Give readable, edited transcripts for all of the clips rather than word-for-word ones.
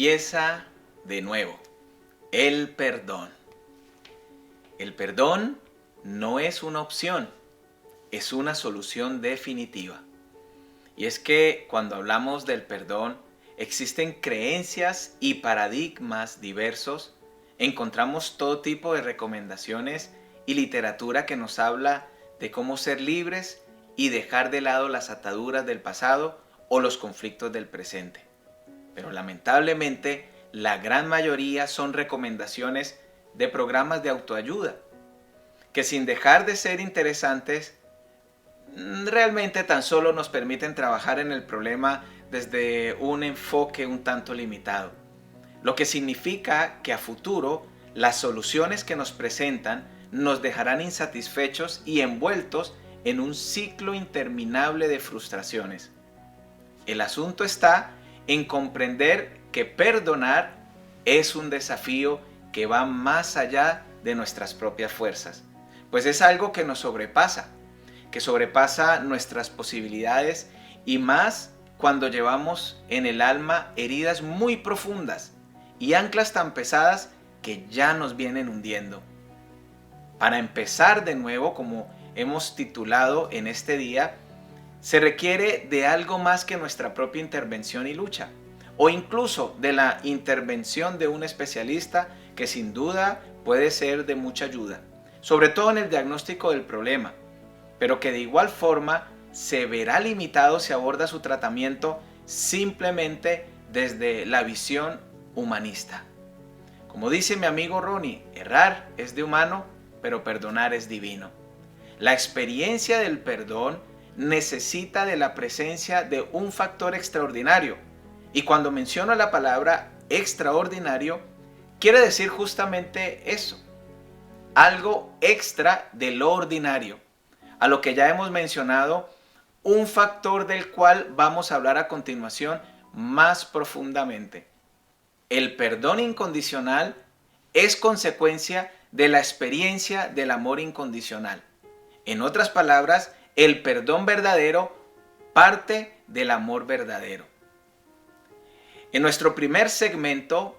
Empieza de nuevo. El perdón. El perdón no es una opción, es una solución definitiva. Y es que cuando hablamos del perdón, existen creencias y paradigmas diversos. Encontramos todo tipo de recomendaciones y literatura que nos habla de cómo ser libres y dejar de lado las ataduras del pasado o los conflictos del presente. Pero lamentablemente, la gran mayoría son recomendaciones de programas de autoayuda, que sin dejar de ser interesantes, realmente tan solo nos permiten trabajar en el problema desde un enfoque un tanto limitado. Lo que significa que a futuro las soluciones que nos presentan nos dejarán insatisfechos y envueltos en un ciclo interminable de frustraciones. El asunto está en comprender que perdonar es un desafío que va más allá de nuestras propias fuerzas, pues es algo que nos sobrepasa, que sobrepasa nuestras posibilidades y más cuando llevamos en el alma heridas muy profundas y anclas tan pesadas que ya nos vienen hundiendo. Para empezar de nuevo, como hemos titulado en este día, se requiere de algo más que nuestra propia intervención y lucha, o incluso de la intervención de un especialista que sin duda puede ser de mucha ayuda, sobre todo en el diagnóstico del problema, pero que de igual forma se verá limitado si aborda su tratamiento simplemente desde la visión humanista. Como dice mi amigo Ronnie, errar es de humano, pero perdonar es divino. La experiencia del perdón necesita de la presencia de un factor extraordinario. Y cuando menciono la palabra extraordinario, quiere decir justamente eso. Algo extra de lo ordinario. A lo que ya hemos mencionado, un factor del cual vamos a hablar a continuación más profundamente. El perdón incondicional es consecuencia de la experiencia del amor incondicional. En otras palabras, el perdón verdadero parte del amor verdadero. En nuestro primer segmento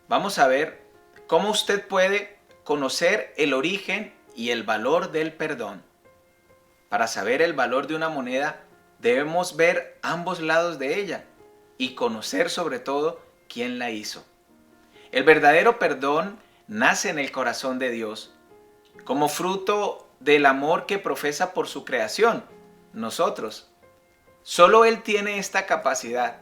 vamos a ver cómo usted puede conocer el origen y el valor del perdón. Para saber el valor de una moneda, debemos ver ambos lados de ella y conocer sobre todo quién la hizo. El verdadero perdón nace en el corazón de Dios, como fruto del amor que profesa por su creación, nosotros. Solo Él tiene esta capacidad.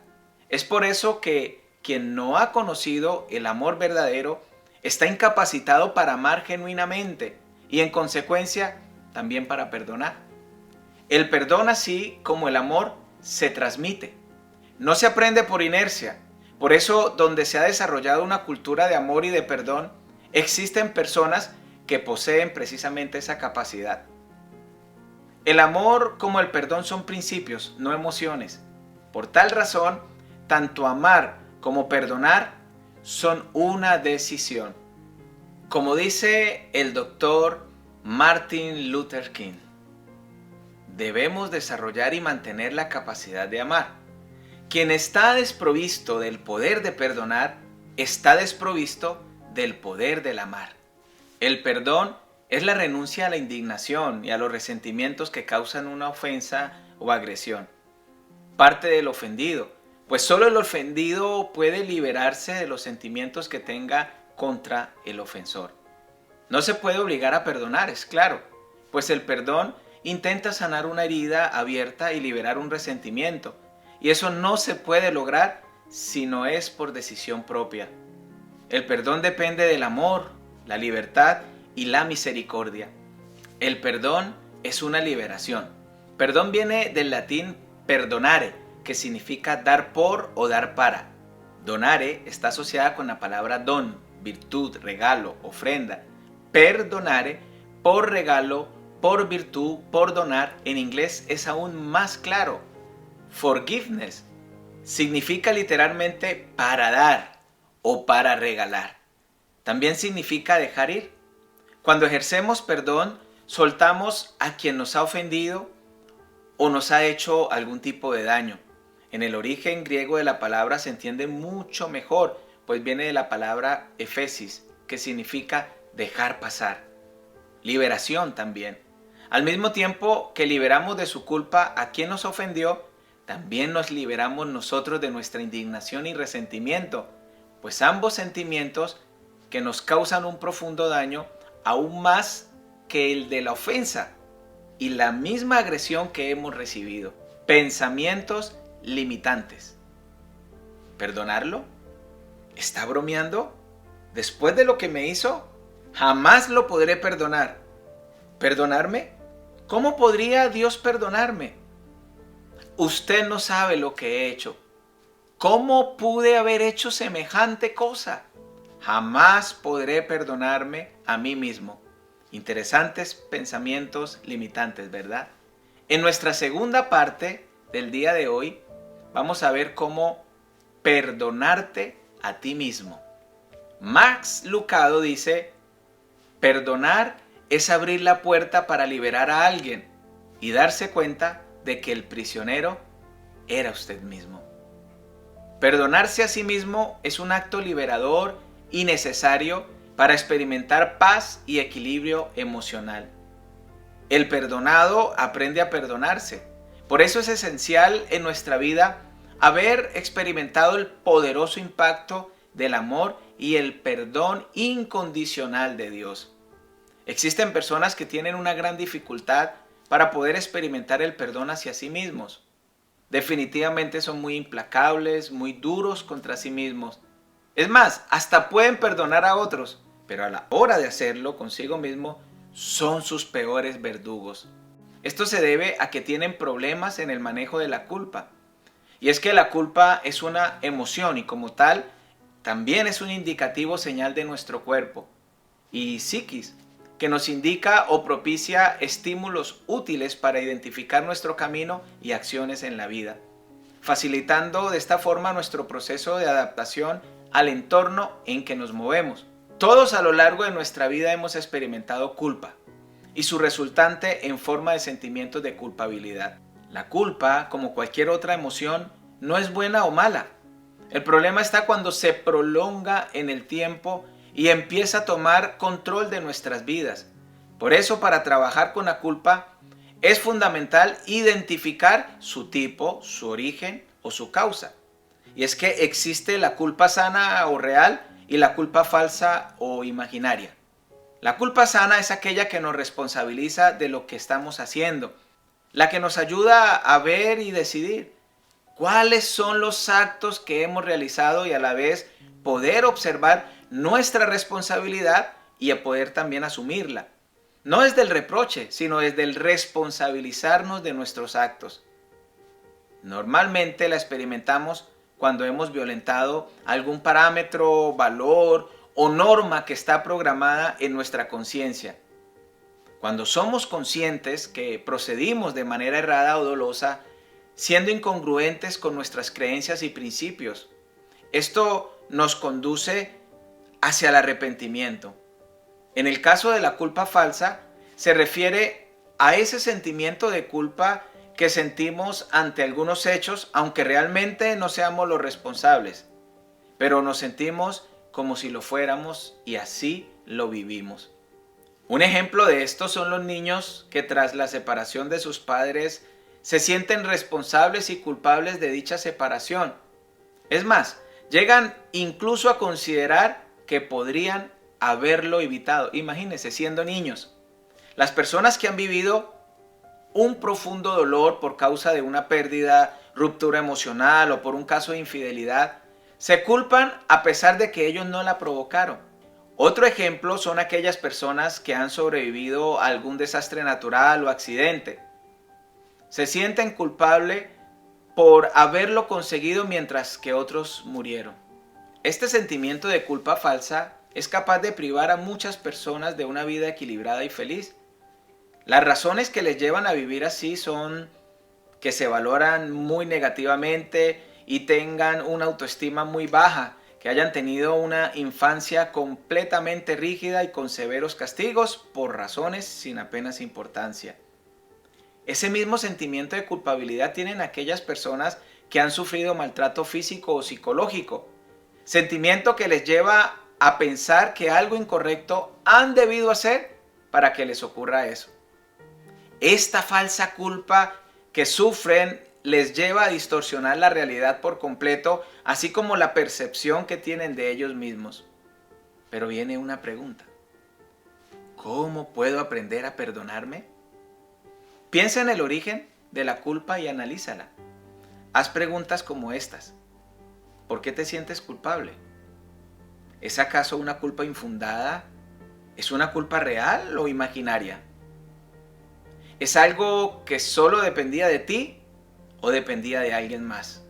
Es por eso que quien no ha conocido el amor verdadero está incapacitado para amar genuinamente y en consecuencia también para perdonar. El perdón, así como el amor, se transmite. No se aprende por inercia. Por eso, donde se ha desarrollado una cultura de amor y de perdón, existen personas que poseen precisamente esa capacidad. El amor como el perdón son principios, no emociones. Por tal razón, tanto amar como perdonar son una decisión. Como dice el doctor Martin Luther King, debemos desarrollar y mantener la capacidad de amar. Quien está desprovisto del poder de perdonar, está desprovisto del poder del amar. El perdón es la renuncia a la indignación y a los resentimientos que causan una ofensa o agresión. Parte del ofendido, pues solo el ofendido puede liberarse de los sentimientos que tenga contra el ofensor. No se puede obligar a perdonar, es claro, pues el perdón intenta sanar una herida abierta y liberar un resentimiento, y eso no se puede lograr si no es por decisión propia. El perdón depende del amor, la libertad y la misericordia. El perdón es una liberación. Perdón viene del latín perdonare, que significa dar por o dar para. Donare está asociada con la palabra don, virtud, regalo, ofrenda. Perdonare, por regalo, por virtud, por donar, en inglés es aún más claro. Forgiveness significa literalmente para dar o para regalar. También significa dejar ir. Cuando ejercemos perdón, soltamos a quien nos ha ofendido o nos ha hecho algún tipo de daño. En el origen griego de la palabra se entiende mucho mejor, pues viene de la palabra efesis, que significa dejar pasar. Liberación también. Al mismo tiempo que liberamos de su culpa a quien nos ofendió, también nos liberamos nosotros de nuestra indignación y resentimiento, pues ambos sentimientos que nos causan un profundo daño, aún más que el de la ofensa y la misma agresión que hemos recibido. Pensamientos limitantes. ¿Perdonarlo? ¿Está bromeando? ¿Después de lo que me hizo? Jamás lo podré perdonar. ¿Perdonarme? ¿Cómo podría Dios perdonarme? Usted no sabe lo que he hecho. ¿Cómo pude haber hecho semejante cosa? Jamás podré perdonarme a mí mismo. Interesantes pensamientos limitantes, ¿verdad? En nuestra segunda parte del día de hoy, vamos a ver cómo perdonarte a ti mismo. Max Lucado dice, perdonar es abrir la puerta para liberar a alguien y darse cuenta de que el prisionero era usted mismo. Perdonarse a sí mismo es un acto liberador y necesario para experimentar paz y equilibrio emocional. El perdonado aprende a perdonarse. Por eso es esencial en nuestra vida haber experimentado el poderoso impacto del amor y el perdón incondicional de Dios. Existen personas que tienen una gran dificultad para poder experimentar el perdón hacia sí mismos. Definitivamente son muy implacables, muy duros contra sí mismos. Es más, hasta pueden perdonar a otros, pero a la hora de hacerlo consigo mismo, son sus peores verdugos. Esto se debe a que tienen problemas en el manejo de la culpa. Y es que la culpa es una emoción y como tal, también es un indicativo señal de nuestro cuerpo y psiquis, que nos indica o propicia estímulos útiles para identificar nuestro camino y acciones en la vida, facilitando de esta forma nuestro proceso de adaptación al entorno en que nos movemos. Todos a lo largo de nuestra vida hemos experimentado culpa y su resultante en forma de sentimientos de culpabilidad. La culpa, como cualquier otra emoción, no es buena o mala. El problema está cuando se prolonga en el tiempo y empieza a tomar control de nuestras vidas. Por eso, para trabajar con la culpa, es fundamental identificar su tipo, su origen o su causa. Y es que existe la culpa sana o real y la culpa falsa o imaginaria. La culpa sana es aquella que nos responsabiliza de lo que estamos haciendo, la que nos ayuda a ver y decidir cuáles son los actos que hemos realizado y a la vez poder observar nuestra responsabilidad y a poder también asumirla. No desde el reproche, sino desde el responsabilizarnos de nuestros actos. Normalmente la experimentamos cuando hemos violentado algún parámetro, valor o norma que está programada en nuestra conciencia. Cuando somos conscientes que procedimos de manera errada o dolosa, siendo incongruentes con nuestras creencias y principios, esto nos conduce hacia el arrepentimiento. En el caso de la culpa falsa, se refiere a ese sentimiento de culpa que sentimos ante algunos hechos, aunque realmente no seamos los responsables, pero nos sentimos como si lo fuéramos y así lo vivimos. Un ejemplo de esto son los niños que tras la separación de sus padres se sienten responsables y culpables de dicha separación. Es más, llegan incluso a considerar que podrían haberlo evitado. Imagínense, siendo niños. Las personas que han vivido un profundo dolor por causa de una pérdida, ruptura emocional o por un caso de infidelidad, se culpan a pesar de que ellos no la provocaron. Otro ejemplo son aquellas personas que han sobrevivido a algún desastre natural o accidente. Se sienten culpables por haberlo conseguido mientras que otros murieron. Este sentimiento de culpa falsa es capaz de privar a muchas personas de una vida equilibrada y feliz. Las razones que les llevan a vivir así son que se valoran muy negativamente y tengan una autoestima muy baja, que hayan tenido una infancia completamente rígida y con severos castigos por razones sin apenas importancia. Ese mismo sentimiento de culpabilidad tienen aquellas personas que han sufrido maltrato físico o psicológico. Sentimiento que les lleva a pensar que algo incorrecto han debido hacer para que les ocurra eso. Esta falsa culpa que sufren les lleva a distorsionar la realidad por completo, así como la percepción que tienen de ellos mismos. Pero viene una pregunta. ¿Cómo puedo aprender a perdonarme? Piensa en el origen de la culpa y analízala. Haz preguntas como estas. ¿Por qué te sientes culpable? ¿Es acaso una culpa infundada? ¿Es una culpa real o imaginaria? ¿Es algo que solo dependía de ti o dependía de alguien más?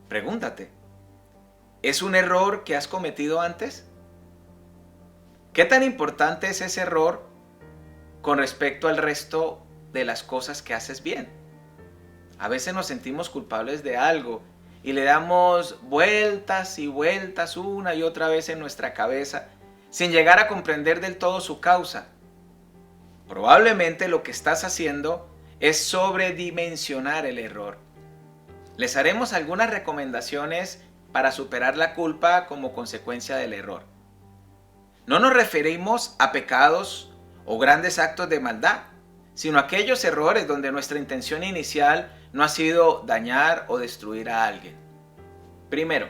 Pregúntate. ¿Es un error que has cometido antes? ¿Qué tan importante es ese error con respecto al resto de las cosas que haces bien? A veces nos sentimos culpables de algo y le damos vueltas y vueltas una y otra vez en nuestra cabeza sin llegar a comprender del todo su causa. Probablemente lo que estás haciendo es sobredimensionar el error. Les haremos algunas recomendaciones para superar la culpa como consecuencia del error. No nos referimos a pecados o grandes actos de maldad, sino a aquellos errores donde nuestra intención inicial no ha sido dañar o destruir a alguien. Primero,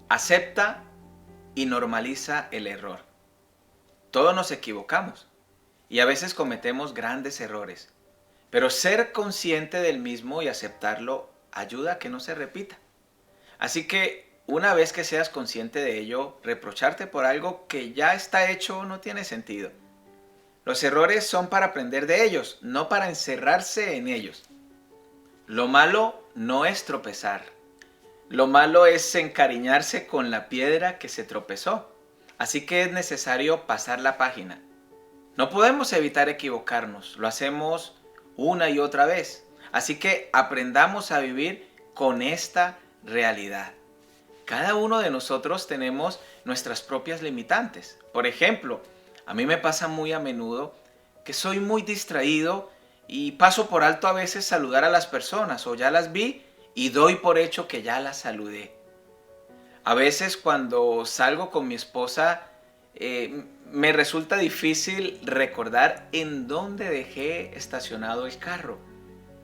acepta y normaliza el error. Todos nos equivocamos y a veces cometemos grandes errores, pero ser consciente del mismo y aceptarlo ayuda a que no se repita. Así que una vez que seas consciente de ello, reprocharte por algo que ya está hecho no tiene sentido. Los errores son para aprender de ellos, no para encerrarse en ellos. Lo malo no es tropezar. Lo malo es encariñarse con la piedra que se tropezó. Así que es necesario pasar la página. No podemos evitar equivocarnos, lo hacemos una y otra vez. Así que aprendamos a vivir con esta realidad. Cada uno de nosotros tenemos nuestras propias limitantes. Por ejemplo, a mí me pasa muy a menudo que soy muy distraído y paso por alto a veces saludar a las personas o ya las vi y doy por hecho que ya las saludé. A veces cuando salgo con mi esposa me resulta difícil recordar en dónde dejé estacionado el carro.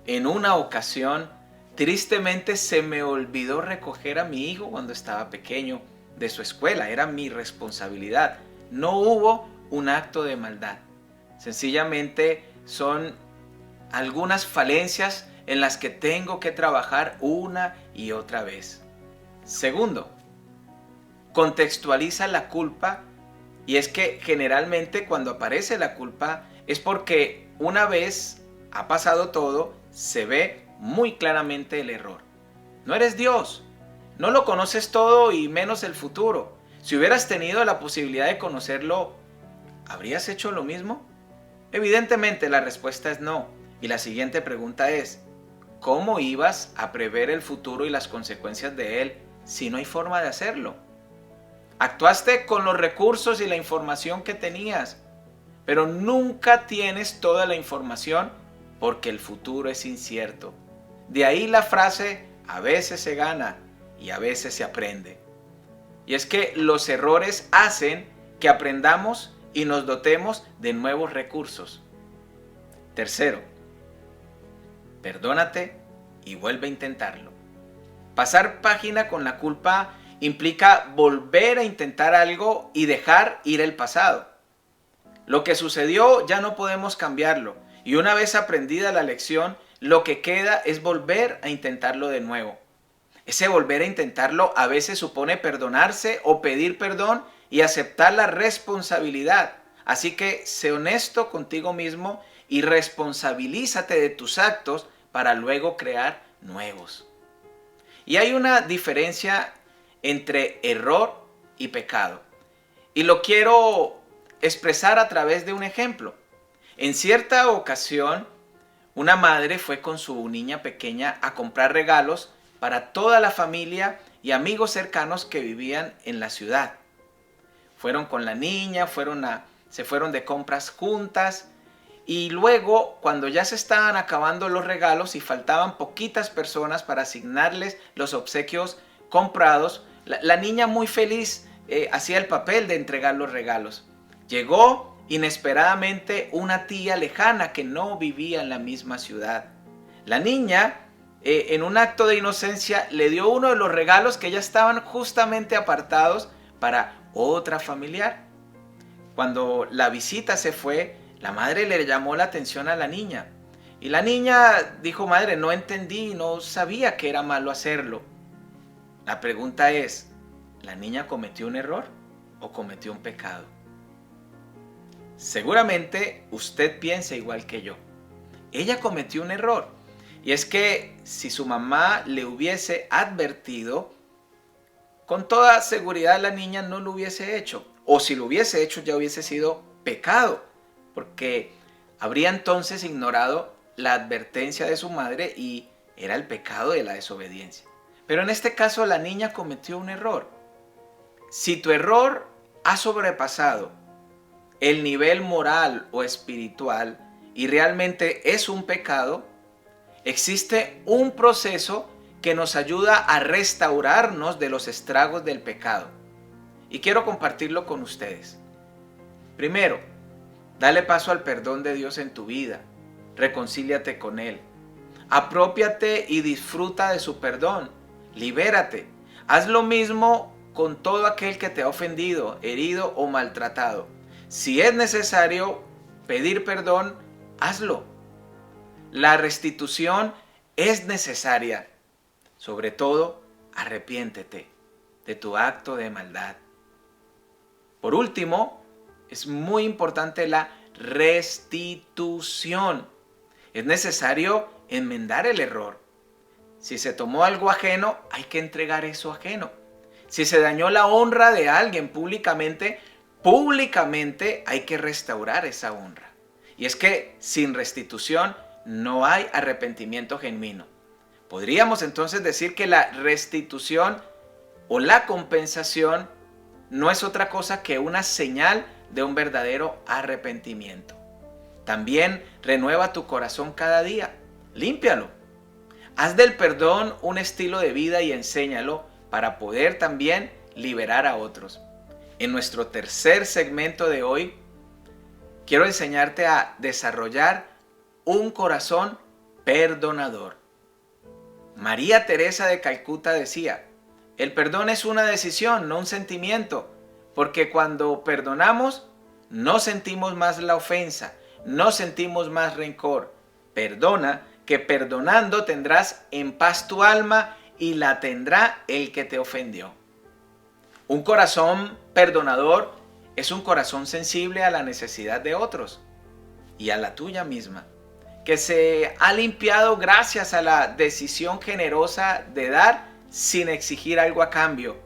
En una ocasión, tristemente se me olvidó recoger a mi hijo cuando estaba pequeño de su escuela. Era mi responsabilidad. No hubo un acto de maldad. Sencillamente son algunas falencias en las que tengo que trabajar una y otra vez. Segundo, contextualiza la culpa, y es que generalmente cuando aparece la culpa es porque una vez ha pasado todo, se ve muy claramente el error. No eres Dios, no lo conoces todo y menos el futuro. Si hubieras tenido la posibilidad de conocerlo, ¿habrías hecho lo mismo? Evidentemente la respuesta es no. Y la siguiente pregunta es, ¿cómo ibas a prever el futuro y las consecuencias de él si no hay forma de hacerlo? Actuaste con los recursos y la información que tenías, pero nunca tienes toda la información porque el futuro es incierto. De ahí la frase, a veces se gana y a veces se aprende. Y es que los errores hacen que aprendamos y nos dotemos de nuevos recursos. Tercero, perdónate y vuelve a intentarlo. Pasar página con la culpa implica volver a intentar algo y dejar ir el pasado. Lo que sucedió ya no podemos cambiarlo, y una vez aprendida la lección, lo que queda es volver a intentarlo de nuevo. Ese volver a intentarlo a veces supone perdonarse o pedir perdón y aceptar la responsabilidad. Así que sé honesto contigo mismo y responsabilízate de tus actos para luego crear nuevos. Y hay una diferencia entre error y pecado. Y lo quiero expresar a través de un ejemplo. En cierta ocasión, una madre fue con su niña pequeña a comprar regalos para toda la familia y amigos cercanos que vivían en la ciudad. Fueron con la niña, se fueron de compras juntas Y luego, cuando ya se estaban acabando los regalos y faltaban poquitas personas para asignarles los obsequios comprados, la niña muy feliz hacía el papel de entregar los regalos. Llegó inesperadamente una tía lejana que no vivía en la misma ciudad. La niña, en un acto de inocencia, le dio uno de los regalos que ya estaban justamente apartados para otra familiar. Cuando la visita se fue, la madre le llamó la atención a la niña. Y la niña dijo: madre, no entendí, no sabía que era malo hacerlo. La pregunta es, ¿la niña cometió un error o cometió un pecado? Seguramente usted piensa igual que yo. Ella cometió un error. Y es que si su mamá le hubiese advertido, con toda seguridad la niña no lo hubiese hecho. O si lo hubiese hecho ya hubiese sido pecado, porque habría entonces ignorado la advertencia de su madre y era el pecado de la desobediencia. Pero en este caso la niña cometió un error. Si tu error ha sobrepasado el nivel moral o espiritual y realmente es un pecado, existe un proceso que nos ayuda a restaurarnos de los estragos del pecado. Y quiero compartirlo con ustedes. Primero, dale paso al perdón de Dios en tu vida. Reconcíliate con Él. Apropiate y disfruta de su perdón. Libérate. Haz lo mismo con todo aquel que te ha ofendido, herido o maltratado. Si es necesario pedir perdón, hazlo. La restitución es necesaria. Sobre todo, arrepiéntete de tu acto de maldad. Por último, es muy importante la restitución. Es necesario enmendar el error. Si se tomó algo ajeno, hay que entregar eso ajeno. Si se dañó la honra de alguien públicamente hay que restaurar esa honra. Y es que sin restitución no hay arrepentimiento genuino. Podríamos entonces decir que la restitución o la compensación no es otra cosa que una señal de un verdadero arrepentimiento. También renueva tu corazón cada día. Límpialo. Haz del perdón un estilo de vida y enséñalo para poder también liberar a otros. En nuestro tercer segmento de hoy, quiero enseñarte a desarrollar un corazón perdonador. María Teresa de Calcuta decía: el perdón es una decisión, no un sentimiento, porque cuando perdonamos no sentimos más la ofensa, no sentimos más rencor. Perdona, que perdonando tendrás en paz tu alma y la tendrá el que te ofendió. Un corazón perdonador es un corazón sensible a la necesidad de otros y a la tuya misma, que se ha limpiado gracias a la decisión generosa de dar sin exigir algo a cambio,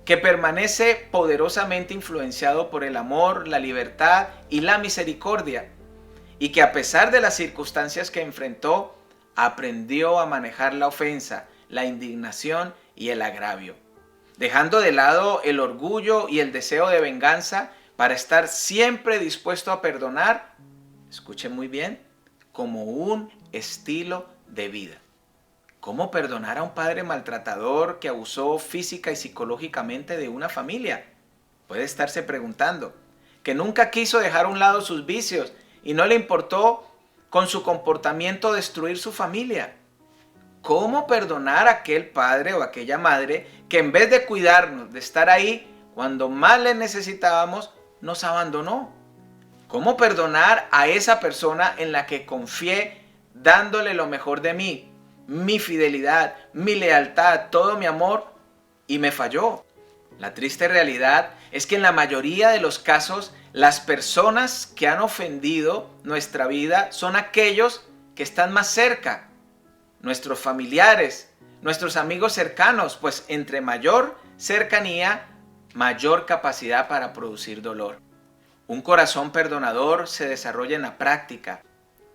que permanece poderosamente influenciado por el amor, la libertad y la misericordia, y que a pesar de las circunstancias que enfrentó, aprendió a manejar la ofensa, la indignación y el agravio, dejando de lado el orgullo y el deseo de venganza para estar siempre dispuesto a perdonar, escuchen muy bien, como un estilo de vida. ¿Cómo perdonar a un padre maltratador que abusó física y psicológicamente de una familia? Puede estarse preguntando. Que nunca quiso dejar a un lado sus vicios y no le importó con su comportamiento destruir su familia. ¿Cómo perdonar a aquel padre o aquella madre que en vez de cuidarnos, de estar ahí cuando más le necesitábamos, nos abandonó? ¿Cómo perdonar a esa persona en la que confié dándole lo mejor de mí? Mi fidelidad, mi lealtad, todo mi amor, y me falló. La triste realidad es que en la mayoría de los casos, las personas que han ofendido nuestra vida son aquellos que están más cerca, nuestros familiares, nuestros amigos cercanos, pues entre mayor cercanía, mayor capacidad para producir dolor. Un corazón perdonador se desarrolla en la práctica.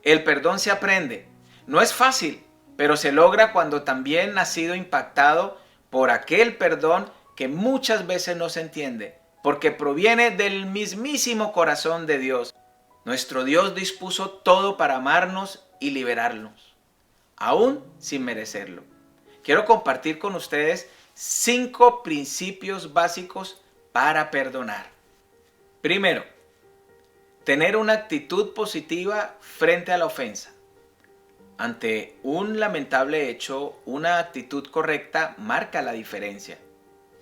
El perdón se aprende. No es fácil, pero se logra cuando también ha sido impactado por aquel perdón que muchas veces no se entiende, porque proviene del mismísimo corazón de Dios. Nuestro Dios dispuso todo para amarnos y liberarnos, aún sin merecerlo. Quiero compartir con ustedes 5 principios básicos para perdonar. Primero, tener una actitud positiva frente a la ofensa. Ante un lamentable hecho, una actitud correcta marca la diferencia.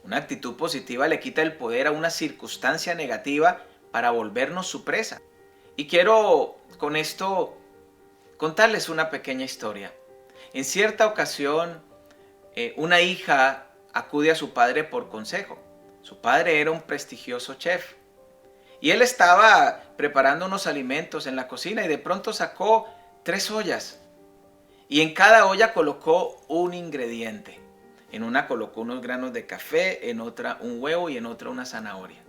Una actitud positiva le quita el poder a una circunstancia negativa para volvernos su presa. Y quiero con esto contarles una pequeña historia. En cierta ocasión, una hija acude a su padre por consejo. Su padre era un prestigioso chef. Y él estaba preparando unos alimentos en la cocina y de pronto sacó 3 ollas. Y en cada olla colocó un ingrediente. En una colocó unos granos de café, en otra un huevo y en otra una zanahoria.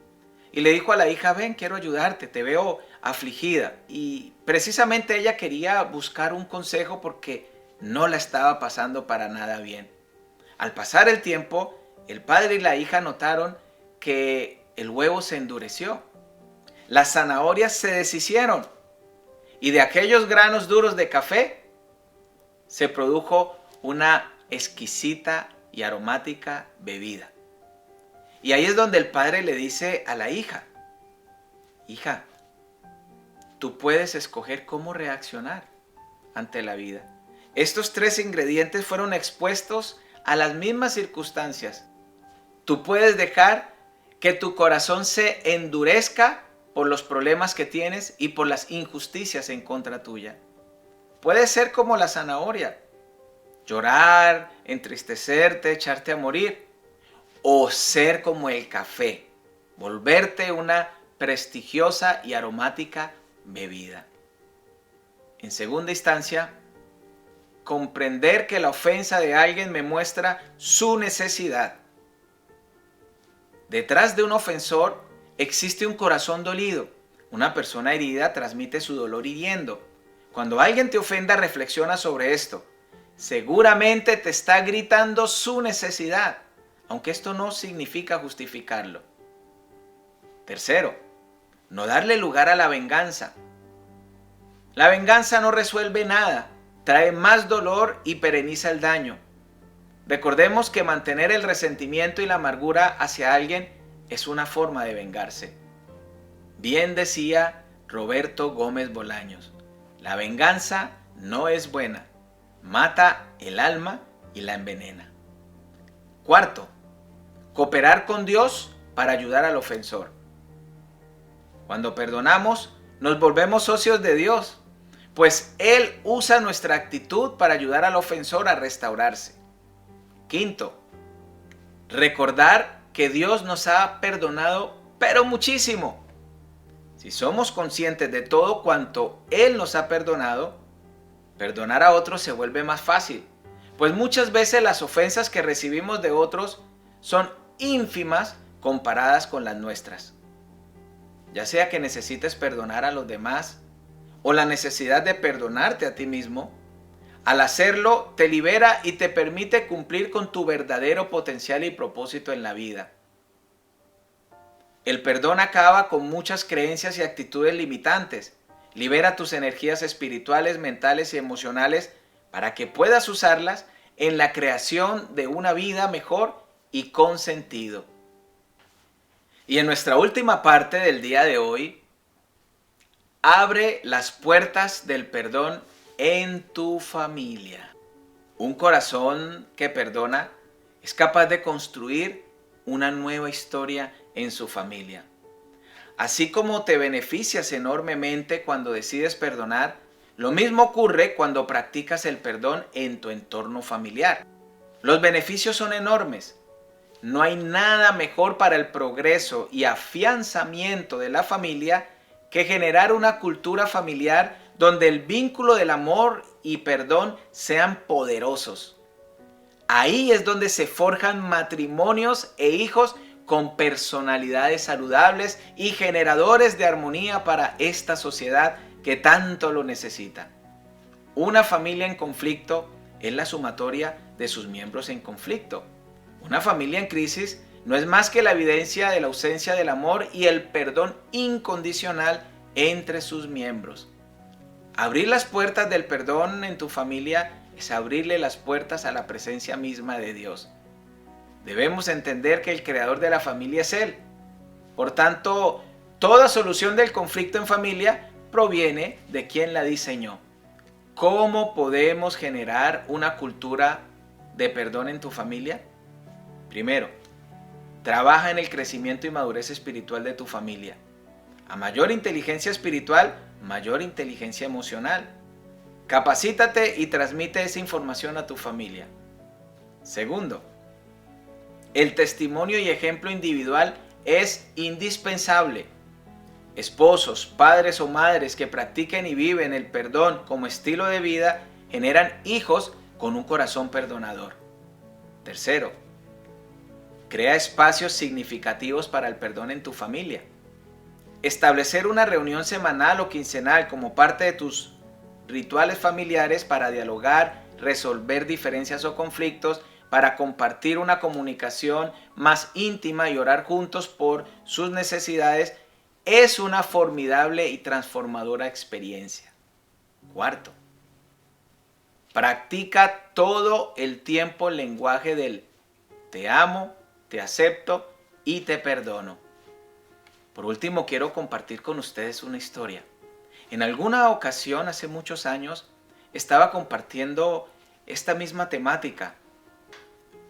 Y le dijo a la hija, ven, quiero ayudarte, te veo afligida. Y precisamente ella quería buscar un consejo porque no la estaba pasando para nada bien. Al pasar el tiempo, el padre y la hija notaron que el huevo se endureció. Las zanahorias se deshicieron. Y de aquellos granos duros de café se produjo una exquisita y aromática bebida. Y ahí es donde el padre le dice a la hija, hija, tú puedes escoger cómo reaccionar ante la vida. Estos 3 ingredientes fueron expuestos a las mismas circunstancias. Tú puedes dejar que tu corazón se endurezca por los problemas que tienes y por las injusticias en contra tuya. Puede ser como la zanahoria, llorar, entristecerte, echarte a morir, o ser como el café, volverte una prestigiosa y aromática bebida. En segunda instancia, comprender que la ofensa de alguien me muestra su necesidad. Detrás de un ofensor existe un corazón dolido. Una persona herida transmite su dolor hiriendo. Cuando alguien te ofenda, reflexiona sobre esto. Seguramente te está gritando su necesidad, aunque esto no significa justificarlo. Tercero, no darle lugar a la venganza. La venganza no resuelve nada, trae más dolor y pereniza el daño. Recordemos que mantener el resentimiento y la amargura hacia alguien es una forma de vengarse. Bien decía Roberto Gómez Bolaños, la venganza no es buena, mata el alma y la envenena. Cuarto, cooperar con Dios para ayudar al ofensor. Cuando perdonamos, nos volvemos socios de Dios, pues Él usa nuestra actitud para ayudar al ofensor a restaurarse. Quinto, recordar que Dios nos ha perdonado, pero muchísimo. Si somos conscientes de todo cuanto Él nos ha perdonado, perdonar a otros se vuelve más fácil, pues muchas veces las ofensas que recibimos de otros son ínfimas comparadas con las nuestras. Ya sea que necesites perdonar a los demás o la necesidad de perdonarte a ti mismo, al hacerlo te libera y te permite cumplir con tu verdadero potencial y propósito en la vida. El perdón acaba con muchas creencias y actitudes limitantes. Libera tus energías espirituales, mentales y emocionales para que puedas usarlas en la creación de una vida mejor y con sentido. Y en nuestra última parte del día de hoy, abre las puertas del perdón en tu familia. Un corazón que perdona es capaz de construir una nueva historia en su familia. Así como te beneficias enormemente cuando decides perdonar, lo mismo ocurre cuando practicas el perdón en tu entorno familiar. Los beneficios son enormes. No hay nada mejor para el progreso y afianzamiento de la familia que generar una cultura familiar donde el vínculo del amor y perdón sean poderosos. Ahí es donde se forjan matrimonios e hijos con personalidades saludables y generadores de armonía para esta sociedad que tanto lo necesita. Una familia en conflicto es la sumatoria de sus miembros en conflicto. Una familia en crisis no es más que la evidencia de la ausencia del amor y el perdón incondicional entre sus miembros. Abrir las puertas del perdón en tu familia es abrirle las puertas a la presencia misma de Dios. Debemos entender que el creador de la familia es Él. Por tanto, toda solución del conflicto en familia proviene de quien la diseñó. ¿Cómo podemos generar una cultura de perdón en tu familia? Primero, trabaja en el crecimiento y madurez espiritual de tu familia. A mayor inteligencia espiritual, mayor inteligencia emocional. Capacítate y transmite esa información a tu familia. Segundo, el testimonio y ejemplo individual es indispensable. Esposos, padres o madres que practiquen y viven el perdón como estilo de vida generan hijos con un corazón perdonador. Tercero, crea espacios significativos para el perdón en tu familia. Establecer una reunión semanal o quincenal como parte de tus rituales familiares para dialogar, resolver diferencias o conflictos, para compartir una comunicación más íntima y orar juntos por sus necesidades, es una formidable y transformadora experiencia. Cuarto, practica todo el tiempo el lenguaje del te amo, te acepto y te perdono. Por último, quiero compartir con ustedes una historia. En alguna ocasión, hace muchos años, estaba compartiendo esta misma temática.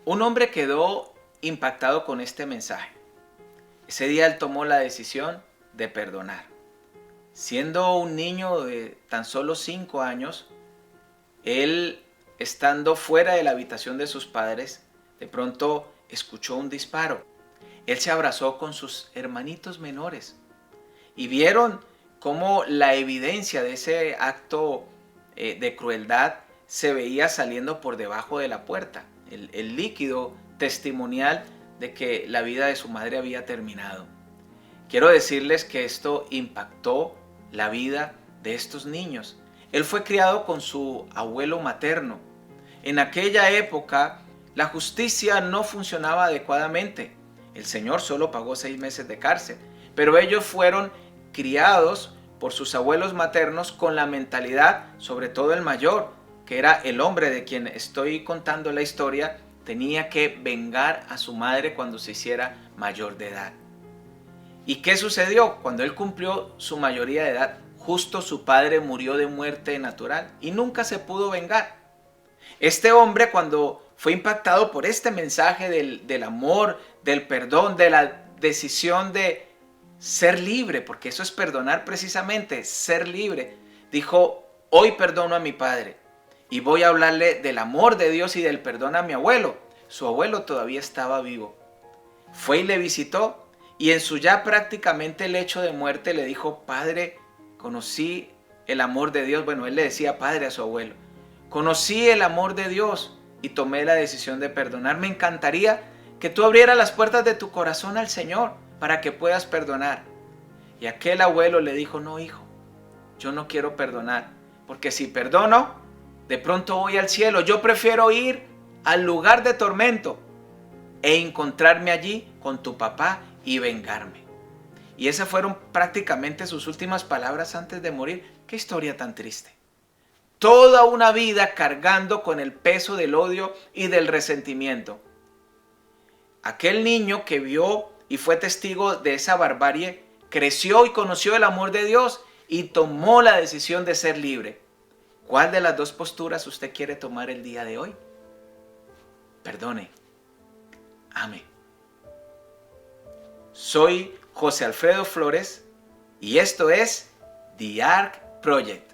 Un hombre quedó impactado con este mensaje. Ese día él tomó la decisión de perdonar. Siendo un niño de tan solo 5 años, él, estando fuera de la habitación de sus padres, de pronto escuchó un disparo. Él se abrazó con sus hermanitos menores y vieron cómo la evidencia de ese acto de crueldad se veía saliendo por debajo de la puerta. El líquido testimonial de que la vida de su madre había terminado. Quiero decirles que esto impactó la vida de estos niños. Él fue criado con su abuelo materno. En aquella época, la justicia no funcionaba adecuadamente. El Señor solo pagó 6 meses de cárcel, pero ellos fueron criados por sus abuelos maternos con la mentalidad, sobre todo el mayor, que era el hombre de quien estoy contando la historia, tenía que vengar a su madre cuando se hiciera mayor de edad. ¿Y qué sucedió? Cuando él cumplió su mayoría de edad, justo su padre murió de muerte natural y nunca se pudo vengar. Este hombre, cuando fue impactado por este mensaje del amor, del perdón, de la decisión de ser libre, porque eso es perdonar precisamente, ser libre, dijo, hoy perdono a mi padre y voy a hablarle del amor de Dios y del perdón a mi abuelo. Su abuelo todavía estaba vivo. Fue y le visitó y en su ya prácticamente lecho de muerte le dijo, padre, conocí el amor de Dios. Bueno, él le decía padre a su abuelo. Conocí el amor de Dios y tomé la decisión de perdonar. Me encantaría que tú abrieras las puertas de tu corazón al Señor para que puedas perdonar. Y aquel abuelo le dijo, no hijo, yo no quiero perdonar, porque si perdono, de pronto voy al cielo. Yo prefiero ir al lugar de tormento e encontrarme allí con tu papá y vengarme. Y esas fueron prácticamente sus últimas palabras antes de morir. Qué historia tan triste. Toda una vida cargando con el peso del odio y del resentimiento. Aquel niño que vio y fue testigo de esa barbarie, creció y conoció el amor de Dios y tomó la decisión de ser libre. ¿Cuál de las dos posturas usted quiere tomar el día de hoy? Perdone. Ame. Soy José Alfredo Flores y esto es The Ark Project.